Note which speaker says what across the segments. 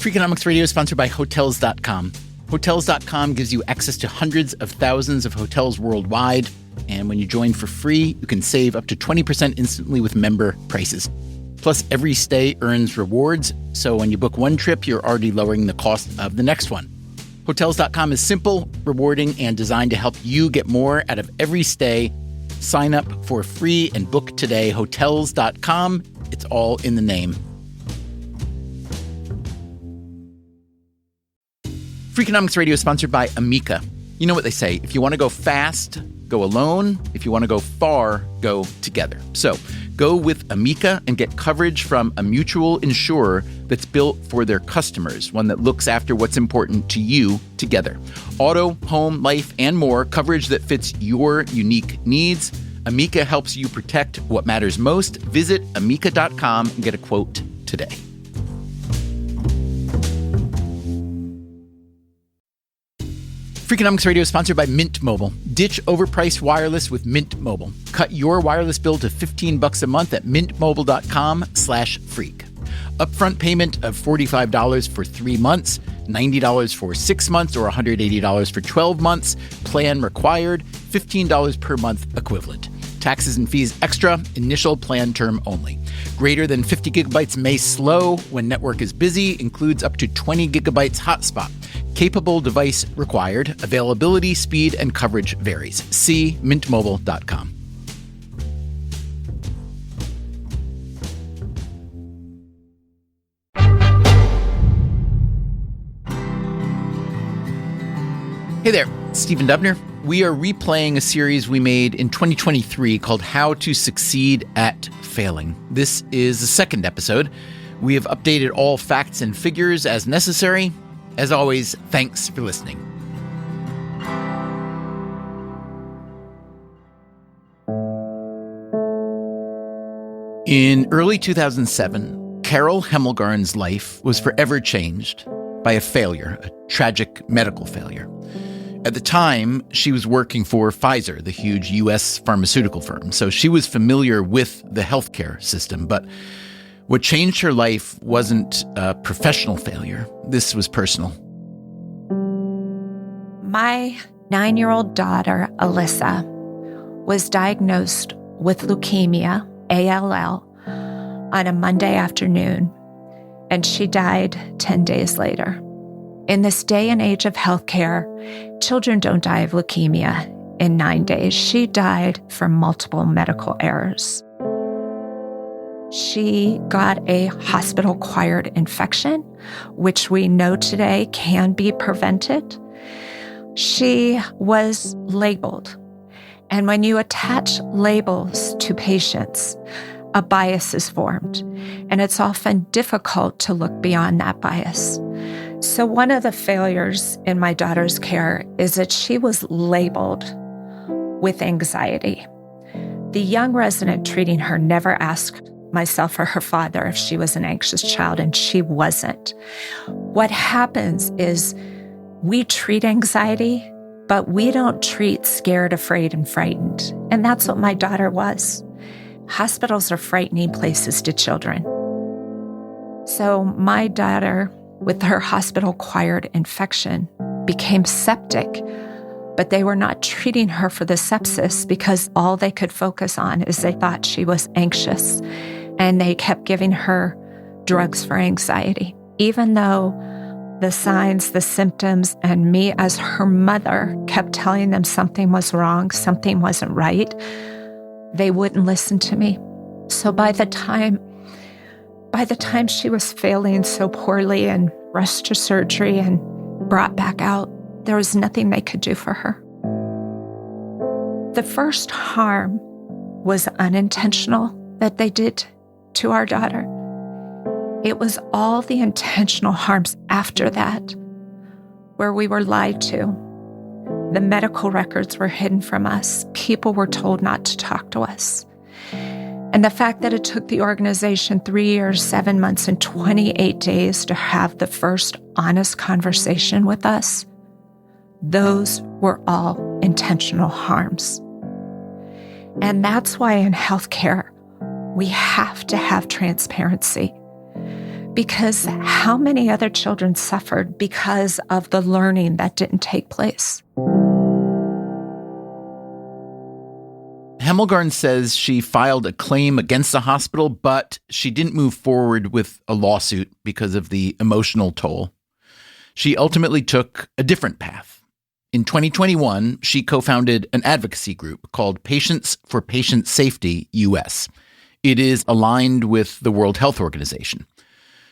Speaker 1: Freakonomics Radio is sponsored by Hotels.com. Hotels.com gives you access to hundreds of thousands of hotels worldwide. And when you join for free, you can save up to 20% instantly with member prices. Plus, every stay earns rewards. So when you book one trip, you're already lowering the cost of the next one. Hotels.com is simple, rewarding, and designed to help you get more out of every stay. Sign up for free and book today. Hotels.com. It's all in the name. Freakonomics Radio is sponsored by Amica. You know what they say, if you want to go fast, go alone. If you want to go far, go together. So go with Amica and get coverage from a mutual insurer that's built for their customers, one that looks after what's important to you together. Auto, home, life, and more, coverage that fits your unique needs. Amica helps you protect what matters most. Visit amica.com and get a quote today. Freakonomics Radio is sponsored by Mint Mobile. Ditch overpriced wireless with Mint Mobile. Cut your wireless bill to $15 a month at mintmobile.com/freak. Upfront payment of $45 for 3 months, $90 for 6 months, or $180 for 12 months. Plan required, $15 per month equivalent. Taxes and fees extra, initial plan term only. Greater than 50 gigabytes may slow when network is busy, includes up to 20 gigabytes hotspot. Capable device required. Availability, speed, and coverage varies. See mintmobile.com. Hey there, Stephen Dubner. We are replaying a series we made in 2023 called How to Succeed at Failing. This is the second episode. We have updated all facts and figures as necessary. As always, thanks for listening. In early 2007, Carol Hemmelgarn's life was forever changed by a failure, a tragic medical failure. At the time, she was working for Pfizer, the huge U.S. pharmaceutical firm, so she was familiar with the healthcare system. But what changed her life wasn't a professional failure. This was personal.
Speaker 2: My 9-year-old daughter, Alyssa, was diagnosed with leukemia, ALL, on a Monday afternoon, and she died 10 days later. In this day and age of healthcare, children don't die of leukemia in 9 days. She died from multiple medical errors. She got a hospital-acquired infection, which we know today can be prevented. She was labeled. And when you attach labels to patients, a bias is formed. And it's often difficult to look beyond that bias. So one of the failures in my daughter's care is that she was labeled with anxiety. The young resident treating her never asked myself or her father if she was an anxious child, and she wasn't. What happens is we treat anxiety, but we don't treat scared, afraid, and frightened. And that's what my daughter was. Hospitals are frightening places to children. So my daughter, with her hospital-acquired infection, became septic, but they were not treating her for the sepsis because all they could focus on is they thought she was anxious, and they kept giving her drugs for anxiety. Even though the signs, the symptoms, and me as her mother kept telling them something was wrong, something wasn't right, they wouldn't listen to me. So by the time she was failing so poorly and rushed to surgery and brought back out, there was nothing they could do for her. The first harm was unintentional that they did to our daughter. It was all the intentional harms after that, where we were lied to. The medical records were hidden from us. People were told not to talk to us. And the fact that it took the organization 3 years, 7 months, and 28 days to have the first honest conversation with us, those were all intentional harms. And that's why in healthcare, we have to have transparency. because how many other children suffered because of the learning that didn't take place?
Speaker 1: Hemmelgarn says she filed a claim against the hospital, but she didn't move forward with a lawsuit because of the emotional toll. She ultimately took a different path. In 2021, she co-founded an advocacy group called Patients for Patient Safety US. It is aligned with the World Health Organization.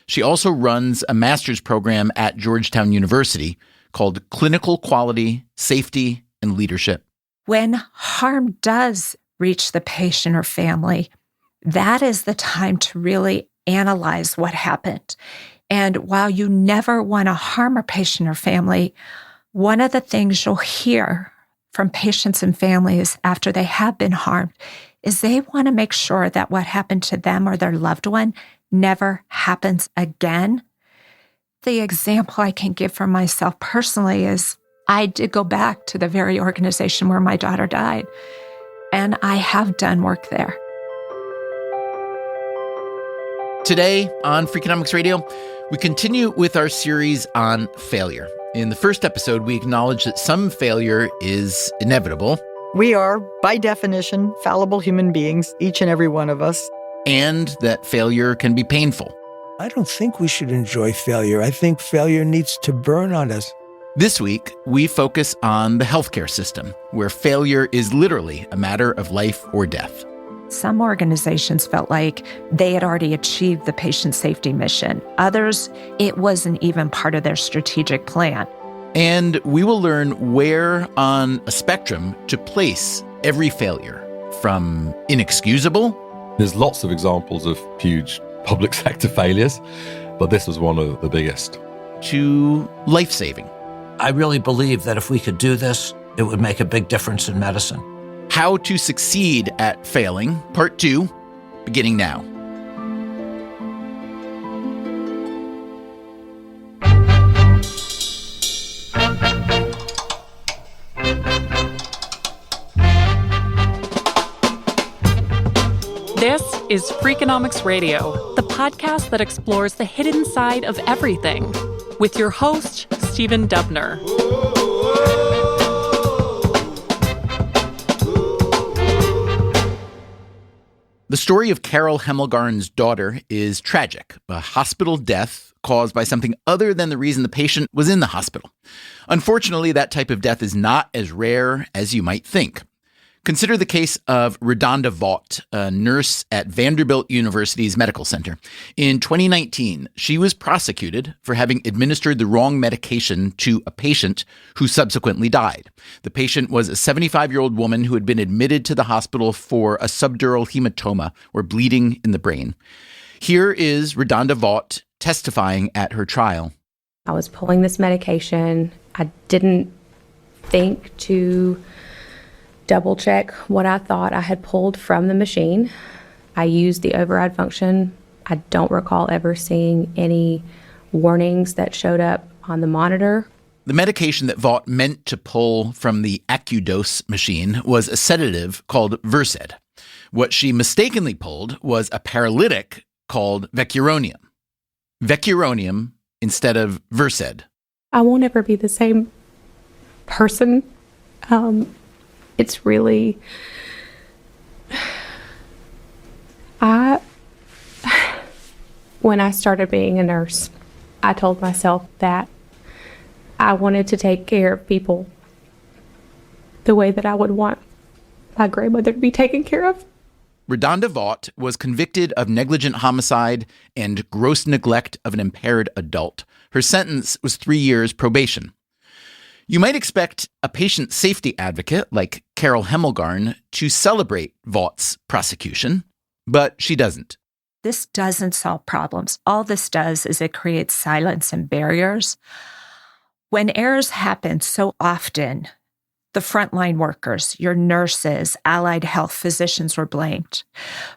Speaker 1: She also runs a master's program at Georgetown University called Clinical Quality, Safety, and Leadership.
Speaker 2: When harm does reach the patient or family, that is the time to really analyze what happened. And while you never want to harm a patient or family, one of the things you'll hear from patients and families after they have been harmed is they want to make sure that what happened to them or their loved one never happens again. The example I can give for myself personally is I did go back to the very organization where my daughter died, and I have done work there.
Speaker 1: Today on Freakonomics Radio, we continue with our series on failure. In the first episode, we acknowledge that some failure is inevitable.
Speaker 3: We are, by definition, fallible human beings, each and every one of us.
Speaker 1: And that failure can be painful.
Speaker 4: I don't think we should enjoy failure. I think failure needs to burn on us.
Speaker 1: This week, we focus on the healthcare system, where failure is literally a matter of life or death.
Speaker 2: Some organizations felt like they had already achieved the patient safety mission. Others, it wasn't even part of their strategic plan.
Speaker 1: And we will learn where on a spectrum to place every failure, from inexcusable.
Speaker 5: There's lots of examples of huge public sector failures, but this was one of the biggest.
Speaker 1: To life-saving.
Speaker 6: I really believe that if we could do this, it would make a big difference in medicine.
Speaker 1: How to Succeed at Failing, Part 2, beginning now.
Speaker 7: This is Freakonomics Radio, the podcast that explores the hidden side of everything, with your host, Stephen Dubner.
Speaker 1: The story of Carol Hemmelgarn's daughter is tragic, a hospital death caused by something other than the reason the patient was in the hospital. Unfortunately, that type of death is not as rare as you might think. Consider the case of Redonda Vaught, a nurse at Vanderbilt University's medical center. In 2019, she was prosecuted for having administered the wrong medication to a patient who subsequently died. The patient was a 75-year-old woman who had been admitted to the hospital for a subdural hematoma, or bleeding in the brain. Here is Redonda Vaught testifying at her trial.
Speaker 8: I was pulling this medication. I didn't think to double check what I thought I had pulled from the machine. I used the override function. I don't recall ever seeing any warnings that showed up on the monitor.
Speaker 1: The medication that Vaught meant to pull from the AccuDose machine was a sedative called Versed. What she mistakenly pulled was a paralytic called Vecuronium. Vecuronium instead of Versed.
Speaker 8: I won't ever be the same person. It's really, when I started being a nurse, I told myself that I wanted to take care of people the way that I would want my grandmother to be taken care of.
Speaker 1: Redonda Vaught was convicted of negligent homicide and gross neglect of an impaired adult. Her sentence was 3 years probation. You might expect a patient safety advocate like Carol Hemmelgarn to celebrate Vaught's prosecution, but she doesn't.
Speaker 2: This doesn't solve problems. All this does is it creates silence and barriers. When errors happen so often, the frontline workers, your nurses, allied health physicians were blamed.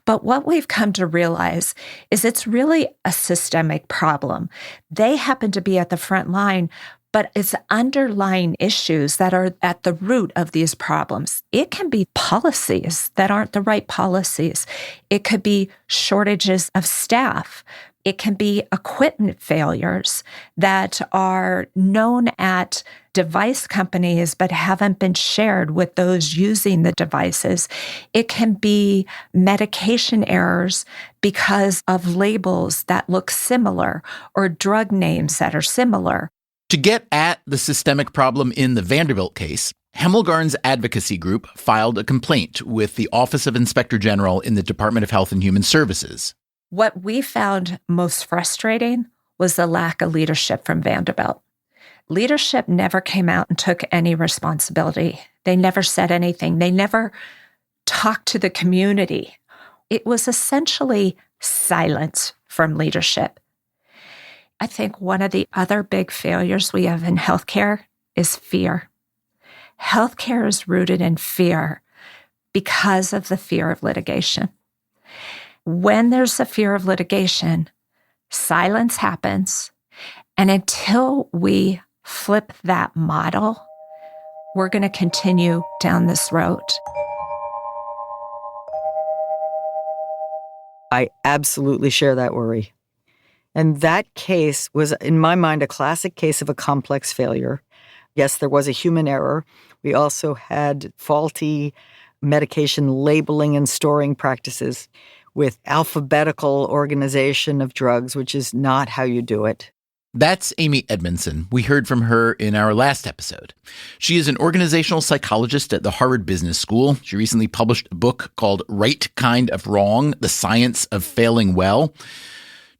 Speaker 2: But what we've come to realize is it's really a systemic problem. They happen to be at the front line, but it's underlying issues that are at the root of these problems. It can be policies that aren't the right policies. It could be shortages of staff. It can be equipment failures that are known at device companies but haven't been shared with those using the devices. It can be medication errors because of labels that look similar or drug names that are similar.
Speaker 1: To get at the systemic problem in the Vanderbilt case, Hemmelgarn's advocacy group filed a complaint with the Office of Inspector General in the Department of Health and Human Services.
Speaker 2: What we found most frustrating was the lack of leadership from Vanderbilt. Leadership never came out and took any responsibility. They never said anything. They never talked to the community. It was essentially silence from leadership. I think one of the other big failures we have in healthcare is fear. Healthcare is rooted in fear because of the fear of litigation. When there's a fear of litigation, silence happens. And until we flip that model, we're going to continue down this road.
Speaker 3: I absolutely share that worry. And that case was, in my mind, a classic case of a complex failure. Yes, there was a human error. We also had faulty medication labeling and storing practices with alphabetical organization of drugs, which is not how you do it.
Speaker 1: That's Amy Edmondson. We heard from her in our last episode. She is an organizational psychologist at the Harvard Business School. She recently published a book called Right Kind of Wrong: The Science of Failing Well.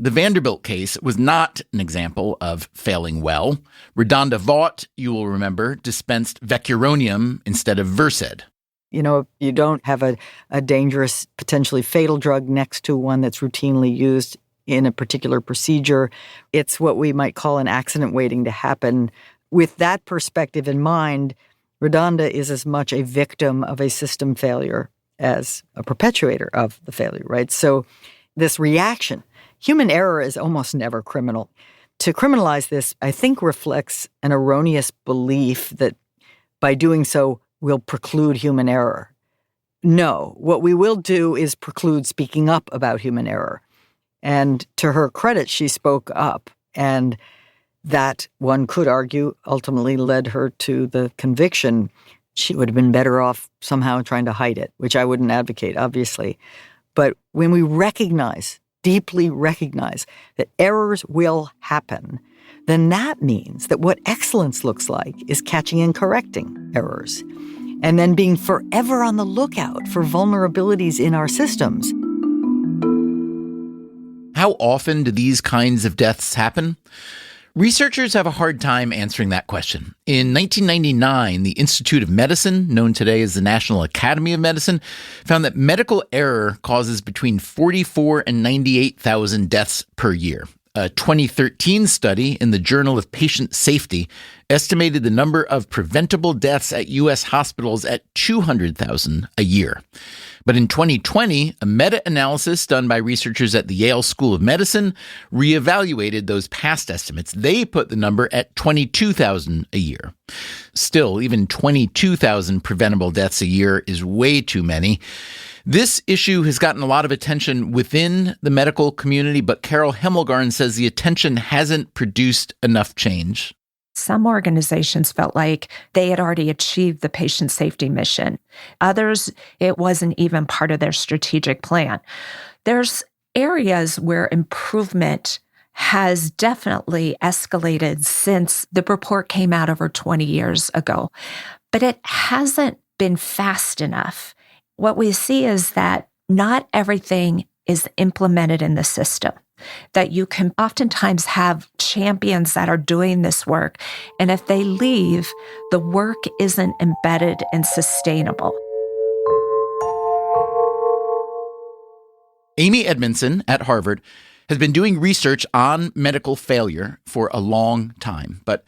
Speaker 1: The Vanderbilt case was not an example of failing well. Redonda Vaught, you will remember, dispensed vecuronium instead of Versed.
Speaker 3: You know, if you don't have a dangerous, potentially fatal drug next to one that's routinely used in a particular procedure, it's what we might call an accident waiting to happen. With that perspective in mind, Redonda is as much a victim of a system failure as a perpetuator of the failure, right? So this reaction, human error is almost never criminal. To criminalize this, I think, reflects an erroneous belief that by doing so, we'll preclude human error. No, what we will do is preclude speaking up about human error. And to her credit, she spoke up. And that, one could argue, ultimately led her to the conviction. She would have been better off somehow trying to hide it, which I wouldn't advocate, obviously. But when we deeply recognize that errors will happen, then that means that what excellence looks like is catching and correcting errors, and then being forever on the lookout for vulnerabilities in our systems.
Speaker 1: How often do these kinds of deaths happen? Researchers have a hard time answering that question. In 1999, the Institute of Medicine, known today as the National Academy of Medicine, found that medical error causes between 44 and 98,000 deaths per year. A 2013 study in the Journal of Patient Safety estimated the number of preventable deaths at U.S. hospitals at 200,000 a year. But in 2020, a meta-analysis done by researchers at the Yale School of Medicine reevaluated those past estimates. They put the number at 22,000 a year. Still, even 22,000 preventable deaths a year is way too many. This issue has gotten a lot of attention within the medical community, but Carol Hemmelgarn says the attention hasn't produced enough change.
Speaker 2: Some organizations felt like they had already achieved the patient safety mission. Others, it wasn't even part of their strategic plan. There's areas where improvement has definitely escalated since the report came out over 20 years ago, but it hasn't been fast enough. What we see is that not everything is implemented in the system, that you can oftentimes have champions that are doing this work, and if they leave, the work isn't embedded and sustainable.
Speaker 1: Amy Edmondson at Harvard has been doing research on medical failure for a long time, but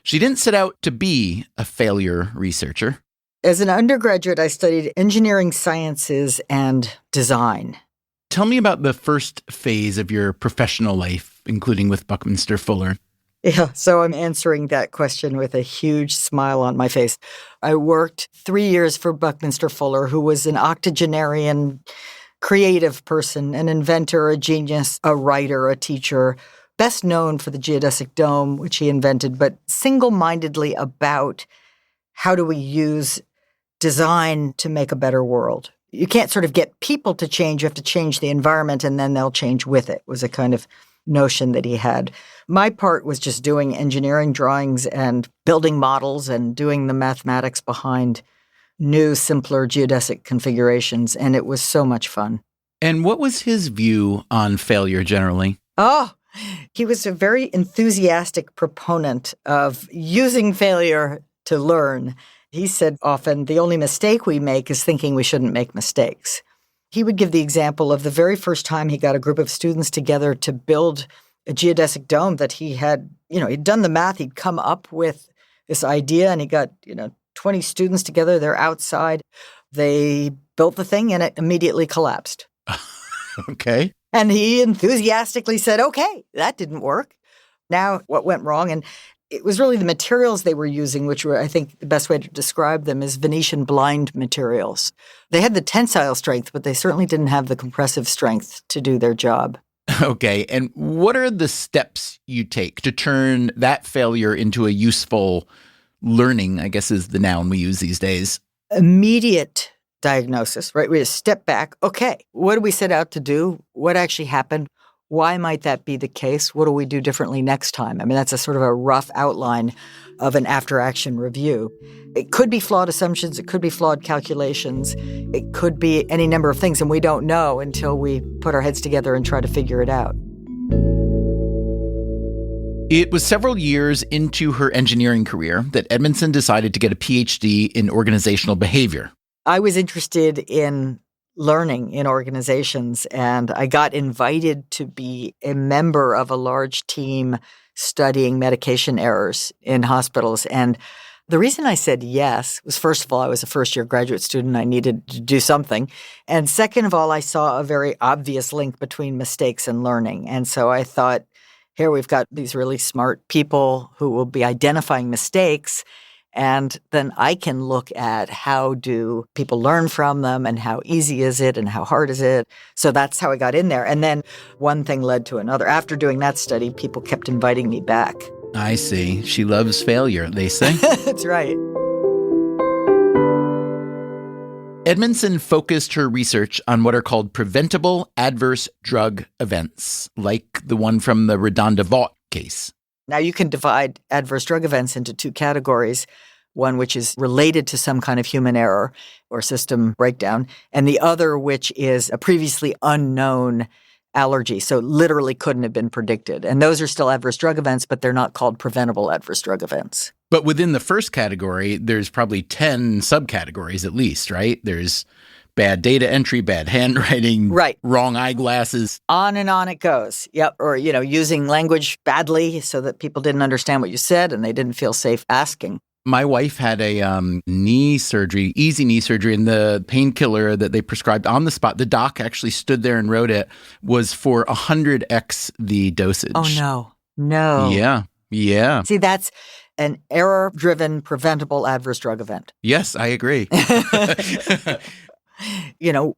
Speaker 1: she didn't set out to be a failure researcher.
Speaker 3: As an undergraduate, I studied engineering sciences and design.
Speaker 1: Tell me about the first phase of your professional life, including with Buckminster Fuller.
Speaker 3: Yeah, so I'm answering that question with a huge smile on my face. I worked 3 years for Buckminster Fuller, who was an octogenarian creative person, an inventor, a genius, a writer, a teacher, best known for the geodesic dome, which he invented, but single-mindedly about how do we use design to make a better world. You can't sort of get people to change. You have to change the environment, and then they'll change with it, was a kind of notion that he had. My part was just doing engineering drawings and building models and doing the mathematics behind new, simpler geodesic configurations, and it was so much fun.
Speaker 1: And what was his view on failure generally?
Speaker 3: Oh, he was a very enthusiastic proponent of using failure to learn. He said often, the only mistake we make is thinking we shouldn't make mistakes. He would give the example of the very first time he got a group of students together to build a geodesic dome that he had, he'd done the math, he'd come up with this idea, and he got, 20 students together, they're outside. They built the thing and it immediately collapsed.
Speaker 1: Okay.
Speaker 3: And he enthusiastically said, okay, that didn't work. Now what went wrong? And it was really the materials they were using, which were, I think, the best way to describe them is Venetian blind materials. They had the tensile strength, but they certainly didn't have the compressive strength to do their job.
Speaker 1: Okay. And what are the steps you take to turn that failure into a useful learning, I guess is the noun we use these days?
Speaker 3: Immediate diagnosis, right? We just step back. Okay, what do we set out to do? What actually happened? Why might that be the case? What do we do differently next time? I mean, that's a sort of a rough outline of an after-action review. It could be flawed assumptions. It could be flawed calculations. It could be any number of things, and we don't know until we put our heads together and try to figure it out.
Speaker 1: It was several years into her engineering career that Edmondson decided to get a PhD in organizational behavior.
Speaker 3: I was interested in learning in organizations, and I got invited to be a member of a large team studying medication errors in hospitals. And the reason I said yes was, first of all, I was a first-year graduate student. I needed to do something. And second of all, I saw a very obvious link between mistakes and learning. And so I thought, here we've got these really smart people who will be identifying mistakes, and then I can look at how do people learn from them and how easy is it and how hard is it. So that's how I got in there. And then one thing led to another. After doing that study, people kept inviting me back.
Speaker 1: I see. She loves failure, they say.
Speaker 3: That's right.
Speaker 1: Edmondson focused her research on what are called preventable adverse drug events, like the one from the Redonda Vought case.
Speaker 3: Now, you can divide adverse drug events into two categories, one which is related to some kind of human error or system breakdown, and the other which is a previously unknown allergy, so literally couldn't have been predicted. And those are still adverse drug events, but they're not called preventable adverse drug events.
Speaker 1: But within the first category, there's probably 10 subcategories at least, right? There's bad data entry, bad handwriting,
Speaker 3: right,
Speaker 1: wrong eyeglasses.
Speaker 3: On and on it goes. Yep. Or, using language badly so that people didn't understand what you said and they didn't feel safe asking.
Speaker 1: My wife had a knee surgery, easy knee surgery, and the painkiller that they prescribed on the spot, the doc actually stood there and wrote it, was for 100x the dosage.
Speaker 3: Oh, no.
Speaker 1: Yeah.
Speaker 3: See, that's an error-driven, preventable adverse drug event.
Speaker 1: Yes, I agree.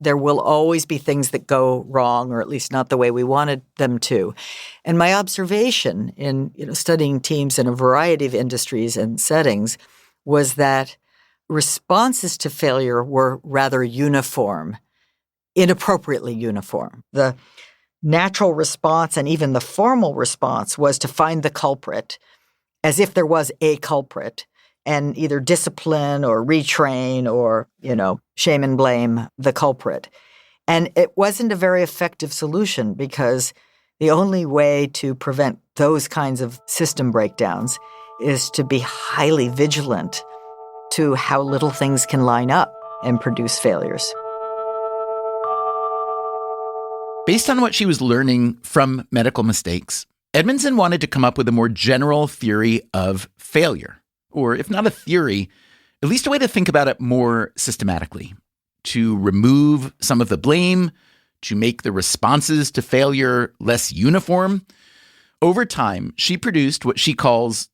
Speaker 3: There will always be things that go wrong, or at least not the way we wanted them to. And my observation in studying teams in a variety of industries and settings was that responses to failure were rather uniform, inappropriately uniform. The natural response and even the formal response was to find the culprit, as if there was a culprit, and either discipline or retrain or, shame and blame the culprit. And it wasn't a very effective solution, because the only way to prevent those kinds of system breakdowns is to be highly vigilant to how little things can line up and produce failures.
Speaker 1: Based on what she was learning from medical mistakes, Edmondson wanted to come up with a more general theory of failure. Or if not a theory, at least a way to think about it more systematically, to remove some of the blame, to make the responses to failure less uniform. Over time, she produced what she calls,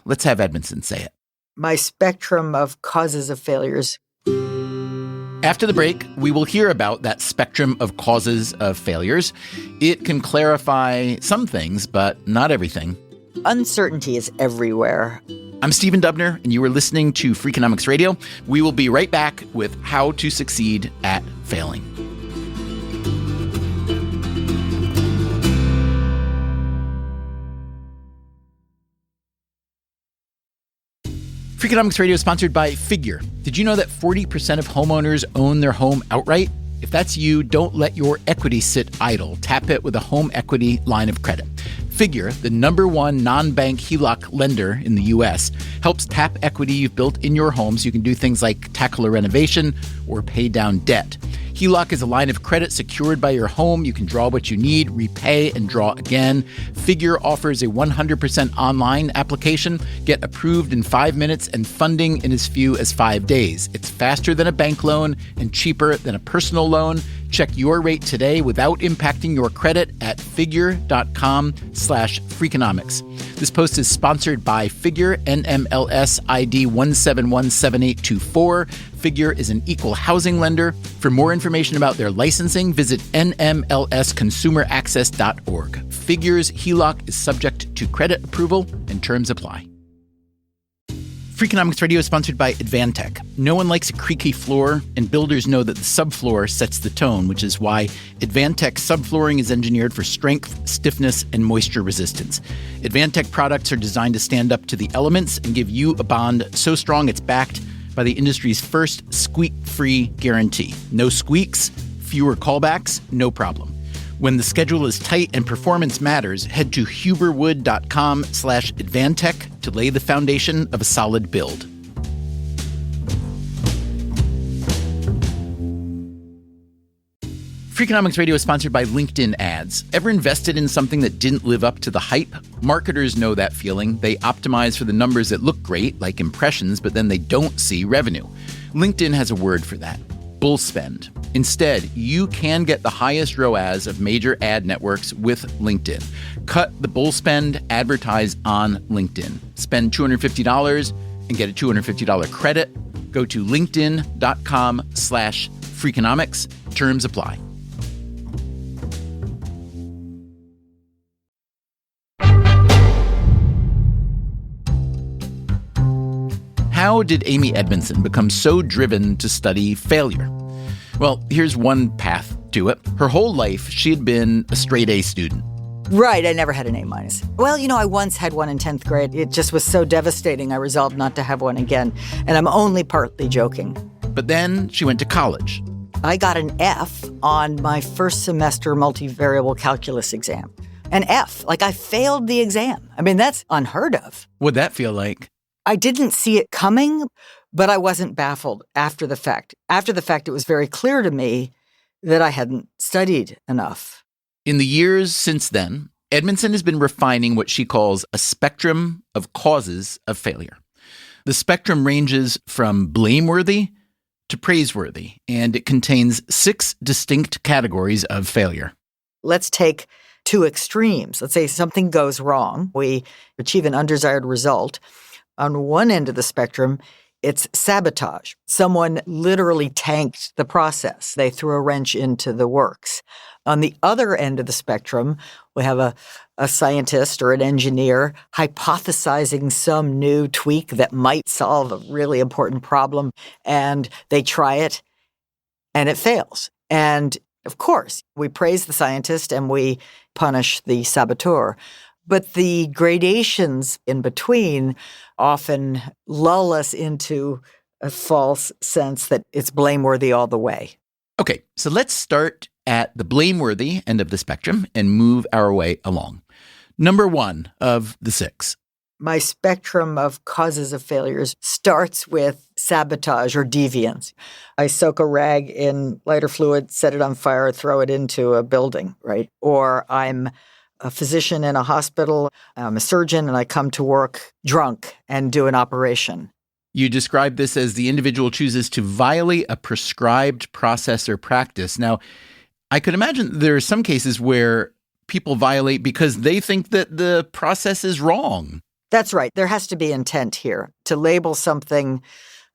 Speaker 1: let's have Edmondson say it.
Speaker 3: My spectrum of causes of failures.
Speaker 1: After the break, we will hear about that spectrum of causes of failures. It can clarify some things, but not everything.
Speaker 3: Uncertainty is everywhere.
Speaker 1: I'm Stephen Dubner, and you are listening to Freakonomics Radio. We will be right back with how to succeed at failing. Freakonomics Radio is sponsored by Figure. Did you know that 40% of homeowners own their home outright? If that's you, don't let your equity sit idle. Tap it with a home equity line of credit. Figure, the #1 non-bank HELOC lender in the U.S., helps tap equity you've built in your home so you can do things like tackle a renovation or pay down debt. HELOC is a line of credit secured by your home. You can draw what you need, repay, and draw again. Figure offers a 100% online application. Get approved in 5 minutes and funding in as few as 5 days. It's faster than a bank loan and cheaper than a personal loan. Check your rate today without impacting your credit at figure.com/Freakonomics. This post is sponsored by Figure, NMLS ID 1717824. Figure is an equal housing lender. For more information about their licensing, visit nmlsconsumeraccess.org. Figure's HELOC is subject to credit approval and terms apply. Freakonomics Radio is sponsored by Advantech. No one likes a creaky floor, and builders know that the subfloor sets the tone, which is why Advantech subflooring is engineered for strength, stiffness, and moisture resistance. Advantech products are designed to stand up to the elements and give you a bond so strong it's backed by the industry's first squeak-free guarantee. No squeaks, fewer callbacks, no problem. When the schedule is tight and performance matters, head to huberwood.com/Advantech to lay the foundation of a solid build. Freakonomics Radio is sponsored by LinkedIn Ads. Ever invested in something that didn't live up to the hype? Marketers know that feeling. They optimize for the numbers that look great, like impressions, but then they don't see revenue. LinkedIn has a word for that: bull spend. Instead, you can get the highest ROAS of major ad networks with LinkedIn. Cut the bull spend, advertise on LinkedIn. Spend $250 and get a $250 credit. Go to linkedin.com/Freakonomics. Terms apply. How did Amy Edmondson become so driven to study failure? Well, here's one path to it. Her whole life, she had been a straight A student.
Speaker 3: Right, I never had an A-. Well, I once had one in 10th grade. It just was so devastating, I resolved not to have one again. And I'm only partly joking.
Speaker 1: But then she went to college.
Speaker 3: I got an F on my first semester multivariable calculus exam. An F, like I failed the exam. I mean, that's unheard of.
Speaker 1: What'd that feel like?
Speaker 3: I didn't see it coming, but I wasn't baffled after the fact. After the fact, it was very clear to me that I hadn't studied enough.
Speaker 1: In the years since then, Edmondson has been refining what she calls a spectrum of causes of failure. The spectrum ranges from blameworthy to praiseworthy, and it contains 6 distinct categories of failure.
Speaker 3: Let's take 2 extremes. Let's say something goes wrong. We achieve an undesired result. On one end of the spectrum, it's sabotage. Someone literally tanked the process. They threw a wrench into the works. On the other end of the spectrum, we have a scientist or an engineer hypothesizing some new tweak that might solve a really important problem, and they try it, and it fails. And of course, we praise the scientist and we punish the saboteur. But the gradations in between often lull us into a false sense that it's blameworthy all the way.
Speaker 1: Okay, so let's start at the blameworthy end of the spectrum and move our way along. Number 1 of the 6.
Speaker 3: My spectrum of causes of failures starts with sabotage or deviance. I soak a rag in lighter fluid, set it on fire, throw it into a building, right? Or I'm a physician in a hospital, I'm a surgeon, and I come to work drunk and do an operation.
Speaker 1: You describe this as the individual chooses to violate a prescribed process or practice. Now, I could imagine there are some cases where people violate because they think that the process is wrong.
Speaker 3: That's right. There has to be intent here. To label something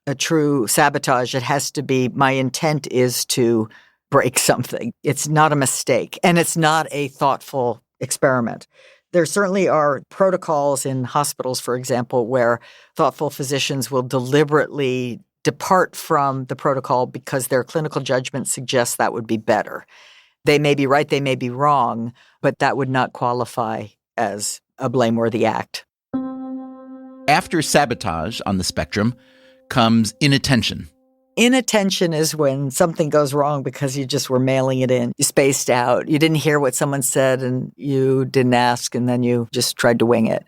Speaker 3: a true sabotage. It has to be, my intent is to break something. It's not a mistake, and it's not a thoughtful experiment. There certainly are protocols in hospitals, for example, where thoughtful physicians will deliberately depart from the protocol because their clinical judgment suggests that would be better. They may be right, they may be wrong, but that would not qualify as a blameworthy act.
Speaker 1: After sabotage on the spectrum comes inattention.
Speaker 3: Inattention is when something goes wrong because you just were mailing it in. You spaced out. You didn't hear what someone said and you didn't ask and then you just tried to wing it.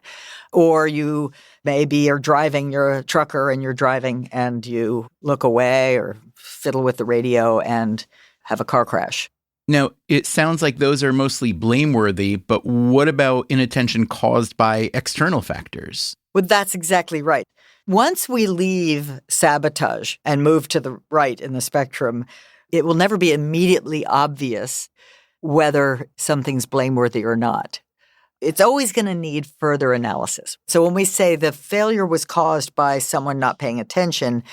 Speaker 3: Or you maybe are driving, you're a trucker and you're driving and you look away or fiddle with the radio and have a car crash.
Speaker 1: Now, it sounds like those are mostly blameworthy, but what about inattention caused by external factors?
Speaker 3: Well, that's exactly right. Once we leave sabotage and move to the right in the spectrum, it will never be immediately obvious whether something's blameworthy or not. It's always going to need further analysis. So when we say the failure was caused by someone not paying attention,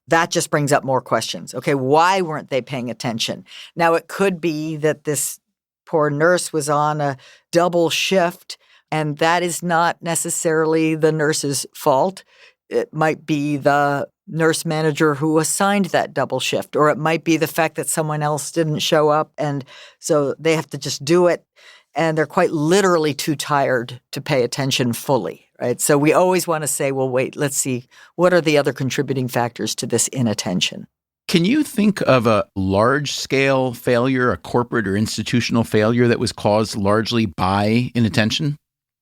Speaker 3: that just brings up more questions. Okay, why weren't they paying attention? Now, it could be that this poor nurse was on a double shift, and that is not necessarily the nurse's fault. It might be the nurse manager who assigned that double shift, or it might be the fact that someone else didn't show up, and so they have to just do it, and they're quite literally too tired to pay attention fully, right? So we always want to say, well, wait, let's see, what are the other contributing factors to this inattention?
Speaker 1: Can you think of a large-scale failure, a corporate or institutional failure that was caused largely by inattention?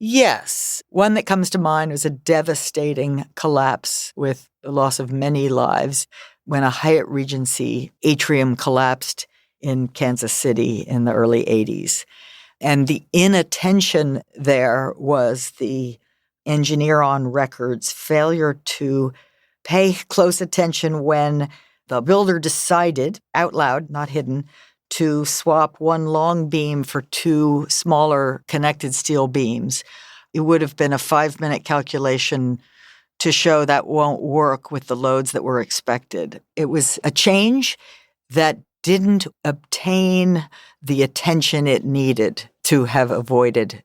Speaker 3: Yes. One that comes to mind was a devastating collapse with the loss of many lives when a Hyatt Regency atrium collapsed in Kansas City in the early 80s. And the inattention there was the engineer on record's failure to pay close attention when the builder decided, out loud, not hidden, to swap one long beam for two smaller connected steel beams. It would have been a 5-minute calculation to show that won't work with the loads that were expected. It was a change that didn't obtain the attention it needed to have avoided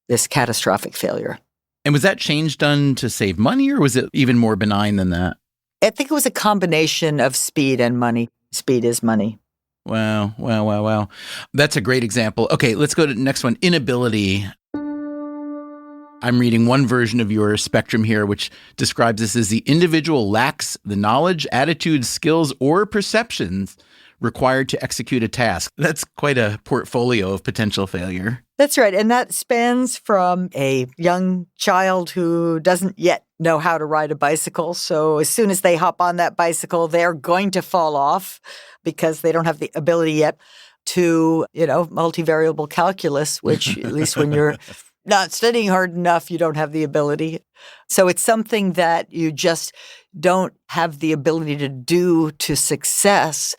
Speaker 3: this catastrophic failure.
Speaker 1: And was that change done to save money, or was it even more benign than that?
Speaker 3: I think it was a combination of speed and money. Speed is money.
Speaker 1: Wow. That's a great example. Okay, let's go to the next one. Inability. I'm reading one version of your spectrum here, which describes this as the individual lacks the knowledge, attitudes, skills, or perceptions required to execute a task. That's quite a portfolio of potential failure.
Speaker 3: That's right. And that spans from a young child who doesn't yet know how to ride a bicycle. So as soon as they hop on that bicycle, they're going to fall off because they don't have the ability yet to, multivariable calculus, which at least when you're not studying hard enough, you don't have the ability. So it's something that you just don't have the ability to do to success,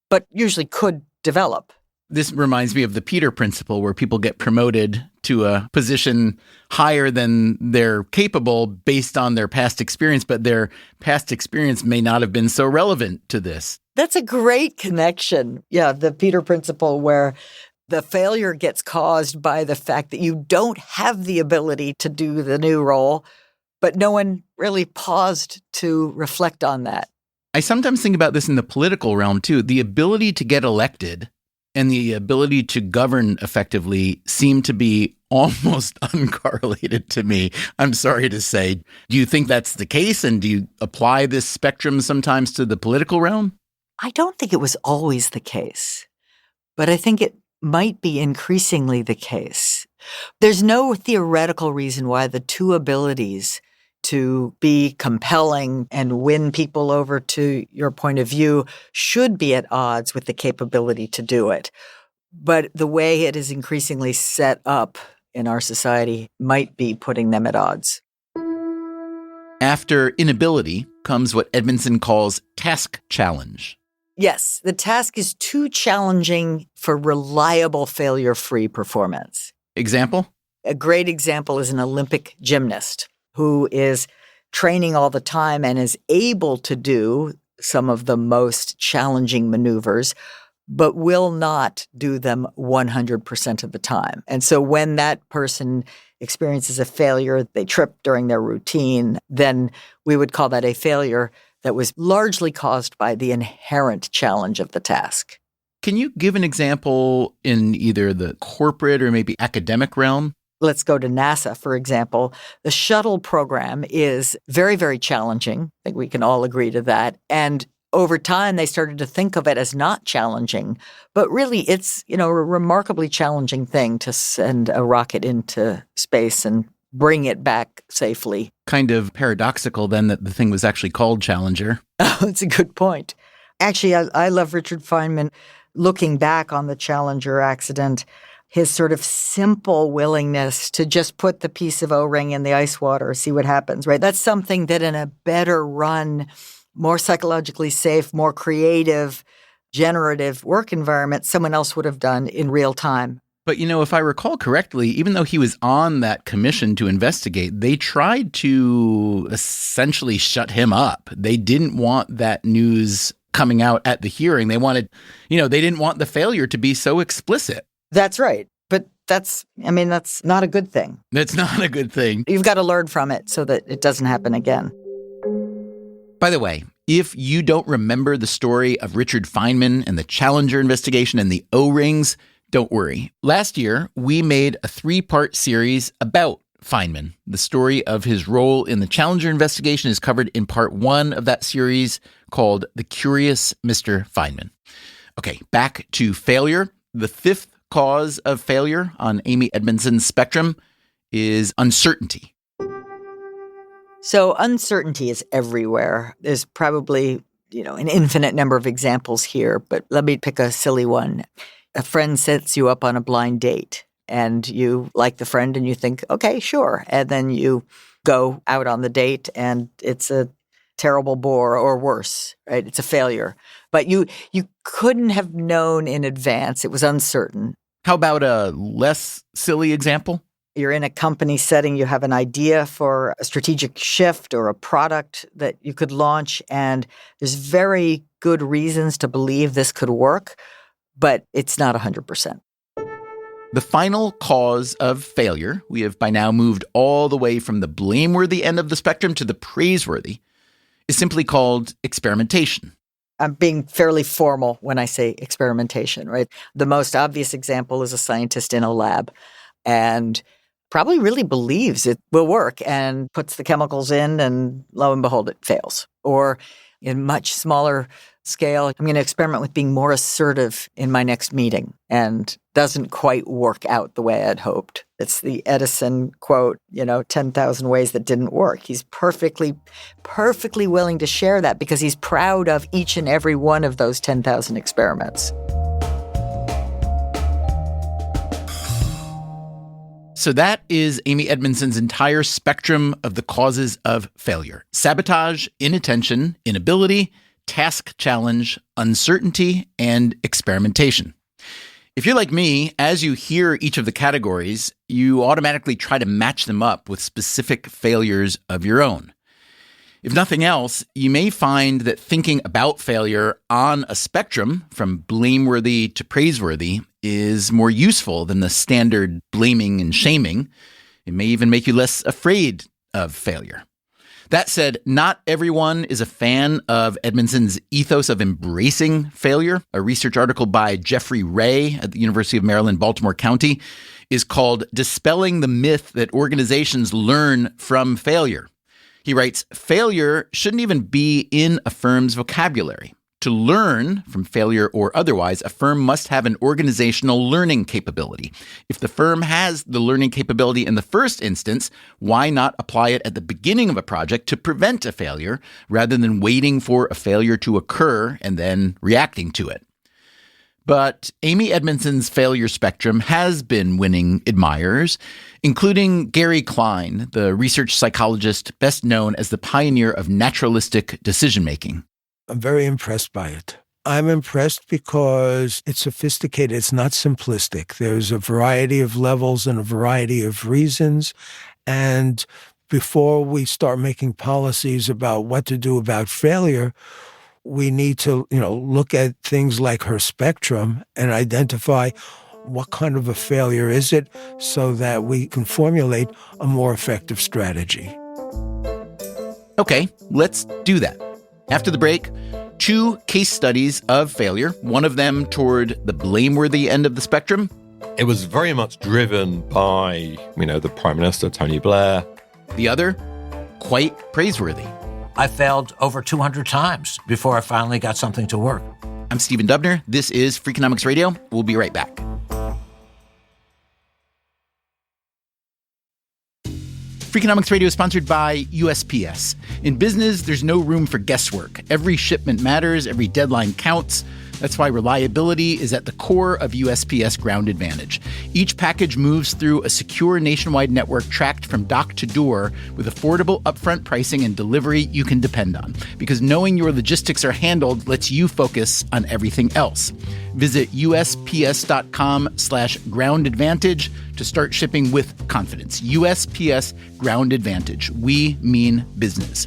Speaker 3: but usually could develop.
Speaker 1: This reminds me of the Peter Principle, where people get promoted to a position higher than they're capable based on their past experience, but their past experience may not have been so relevant to this.
Speaker 3: That's a great connection. Yeah, the Peter Principle, where the failure gets caused by the fact that you don't have the ability to do the new role, but no one really paused to reflect on that.
Speaker 1: I sometimes think about this in the political realm, too. The ability to get elected and the ability to govern effectively seem to be almost uncorrelated to me. I'm sorry to say. Do you think that's the case? And do you apply this spectrum sometimes to the political realm?
Speaker 3: I don't think it was always the case, but I think it might be increasingly the case. There's no theoretical reason why the two abilities to be compelling and win people over to your point of view should be at odds with the capability to do it. But the way it is increasingly set up in our society might be putting them at odds.
Speaker 1: After inability comes what Edmondson calls task challenge.
Speaker 3: Yes, the task is too challenging for reliable failure-free performance.
Speaker 1: Example?
Speaker 3: A great example is an Olympic gymnast who is training all the time and is able to do some of the most challenging maneuvers, but will not do them 100% of the time. And so when that person experiences a failure, they trip during their routine, then we would call that a failure that was largely caused by the inherent challenge of the task.
Speaker 1: Can you give an example in either the corporate or maybe academic realm?
Speaker 3: Let's go to NASA, for example. The shuttle program is very, very challenging. I think we can all agree to that. And over time, they started to think of it as not challenging. But really, it's, a remarkably challenging thing to send a rocket into space and bring it back safely.
Speaker 1: Kind of paradoxical then that the thing was actually called Challenger.
Speaker 3: Oh, it's a good point. Actually, I love Richard Feynman looking back on the Challenger accident. His sort of simple willingness to just put the piece of O-ring in the ice water, see what happens, right? That's something that in a better run, more psychologically safe, more creative, generative work environment, someone else would have done in real time.
Speaker 1: But, if I recall correctly, even though he was on that commission to investigate, they tried to essentially shut him up. They didn't want that news coming out at the hearing. They wanted, they didn't want the failure to be so explicit.
Speaker 3: That's right. But that's not a good thing.
Speaker 1: That's not a good thing.
Speaker 3: You've got to learn from it so that it doesn't happen again.
Speaker 1: By the way, if you don't remember the story of Richard Feynman and the Challenger investigation and the O-rings, don't worry. Last year, we made a 3-part series about Feynman. The story of his role in the Challenger investigation is covered in part 1 of that series called The Curious Mr. Feynman. Okay, back to failure. The 5th cause of failure on Amy Edmondson's spectrum is uncertainty.
Speaker 3: So uncertainty is everywhere. There's probably, an infinite number of examples here, but let me pick a silly one. A friend sets you up on a blind date and you like the friend and you think, okay, sure. And then you go out on the date and it's a terrible bore or worse, right? It's a failure. But you couldn't have known in advance. It was uncertain.
Speaker 1: How about a less silly example?
Speaker 3: You're in a company setting, you have an idea for a strategic shift or a product that you could launch, and there's very good reasons to believe this could work, but it's not 100%.
Speaker 1: The final cause of failure, we have by now moved all the way from the blameworthy end of the spectrum to the praiseworthy, is simply called experimentation.
Speaker 3: I'm being fairly formal when I say experimentation, right? The most obvious example is a scientist in a lab and probably really believes it will work and puts the chemicals in and lo and behold, it fails. Or in much smaller scale, I'm going to experiment with being more assertive in my next meeting and doesn't quite work out the way I'd hoped. It's the Edison quote, 10,000 ways that didn't work. He's perfectly willing to share that because he's proud of each and every one of those 10,000 experiments.
Speaker 1: So that is Amy Edmondson's entire spectrum of the causes of failure: sabotage, inattention, inability, task challenge, uncertainty, and experimentation. If you're like me, as you hear each of the categories, you automatically try to match them up with specific failures of your own. If nothing else, you may find that thinking about failure on a spectrum from blameworthy to praiseworthy is more useful than the standard blaming and shaming. It may even make you less afraid of failure. That said, not everyone is a fan of Edmondson's ethos of embracing failure. A research article by Jeffrey Ray at the University of Maryland, Baltimore County is called "Dispelling the Myth That Organizations Learn from Failure." He writes, failure shouldn't even be in a firm's vocabulary. To learn from failure or otherwise, a firm must have an organizational learning capability. If the firm has the learning capability in the first instance, why not apply it at the beginning of a project to prevent a failure rather than waiting for a failure to occur and then reacting to it? But Amy Edmondson's failure spectrum has been winning admirers, including Gary Klein, the research psychologist best known as the pioneer of naturalistic decision-making.
Speaker 4: I'm very impressed by it. I'm impressed because it's sophisticated. It's not simplistic. There's a variety of levels and a variety of reasons. And before we start making policies about what to do about failure, we need to, look at things like her spectrum and identify what kind of a failure is it so that we can formulate a more effective strategy.
Speaker 1: Okay, let's do that. After the break, 2 case studies of failure, one of them toward the blameworthy end of the spectrum.
Speaker 5: It was very much driven by, the Prime Minister, Tony Blair.
Speaker 1: The other, quite praiseworthy.
Speaker 6: I failed over 200 times before I finally got something to work.
Speaker 1: I'm Stephen Dubner. This is Freakonomics Radio. We'll be right back. Freakonomics Radio is sponsored by USPS. In business, there's no room for guesswork. Every shipment matters, every deadline counts. That's why reliability is at the core of USPS Ground Advantage. Each package moves through a secure nationwide network tracked from dock to door with affordable upfront pricing and delivery you can depend on. Because knowing your logistics are handled lets you focus on everything else. Visit USPS.com/Ground Advantage to start shipping with confidence. USPS Ground Advantage. We mean business.